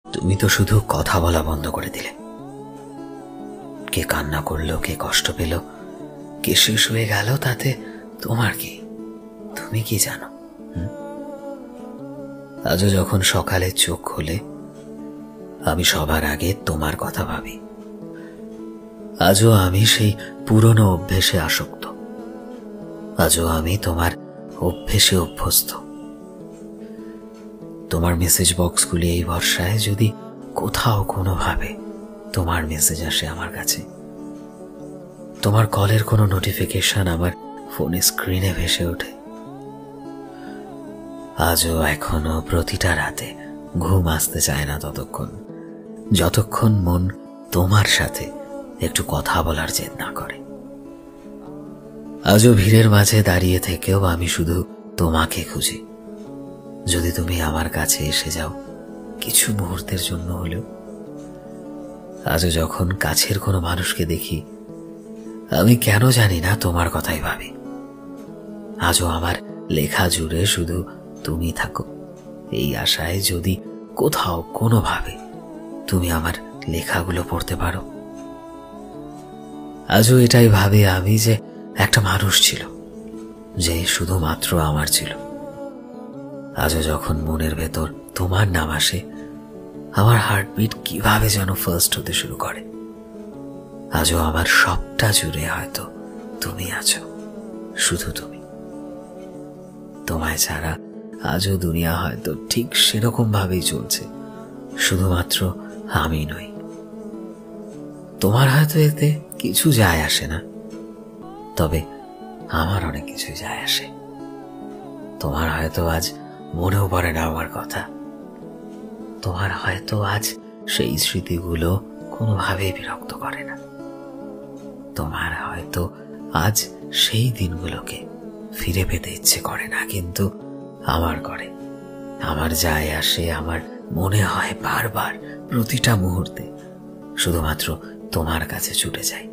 তুমি তো শুধু কথা বলা বন্ধ করে দিলে। কে কান্না করলো, কে কষ্ট পেল, কে শেষ হয়ে গেল, তাতে তোমার কি? তুমি কি জানো? আজও যখন সকালে চোখ খোলে, আমি সবার আগে তোমার কথা ভাবি। আজও আমি সেই পুরনো অভ্যেসে আসক্ত। আজও আমি তোমার অভ্যেসে অভ্যস্ত। তোমার মেসেজ বক্সগুলি এই ভরসায় যদি কোথাও কোনোভাবে তোমার মেসেজ আসে আমার কাছে, তোমার কলের কোনো নোটিফিকেশন আমার ফোনের স্ক্রিনে ভেসে ওঠে। আজও এখনো প্রতিটা রাতে ঘুম আসতে চায় না যতক্ষণ মন তোমার সাথে একটু কথা বলার জেদ না করে। আজও ভিড়ের মাঝে দাঁড়িয়ে থেকেও আমি শুধু তোমাকে খুঁজি। যদি তুমি আমার কাছে এসে যাও কিছু মুহূর্তের জন্য হলেও। আজও যখন কাছের কোনো মানুষকে দেখি, আমি কেন জানি না তোমার কথাই ভাবি। আজও আমার লেখা জুড়ে শুধু তুমি থাকো, এই আশায় যদি কোথাও কোনোভাবে তুমি আমার লেখাগুলো পড়তে পারো। আজও এটাই ভাবি আমি যে একটা মানুষ ছিল, যে শুধুমাত্র আমার ছিল। আজও যখন মনের ভেতর তোমার নাম আসে, আমার হার্টবিট কিভাবে যেন ফার্স্ট হতে শুরু করে। আজও আমার সবটা জুড়ে হয়তো তুমি আছো, শুধু তুমি। তোমায় ছাড়া আজও দুনিয়া হয়তো ঠিক সেরকম ভাবেই চলছে, শুধুমাত্র আমি নই। তোমার হয়তো এতে কিছু যায় আসে না, তবে আমার অনেক কিছু যায় আসে। তোমার হয়তো আজ মনেও পড়ে না আমার কথা। তোমার হয়তো আজ সেই স্মৃতিগুলো কোনোভাবেই বিরক্ত করে না। তোমার হয়তো আজ সেই দিনগুলোকে ফিরে পেতে ইচ্ছে করে না, কিন্তু আমার করে। আমার যায় আসে, আমার মনে হয় বারবার প্রতিটা মুহূর্তে শুধুমাত্র তোমার কাছে ছুটে যাই।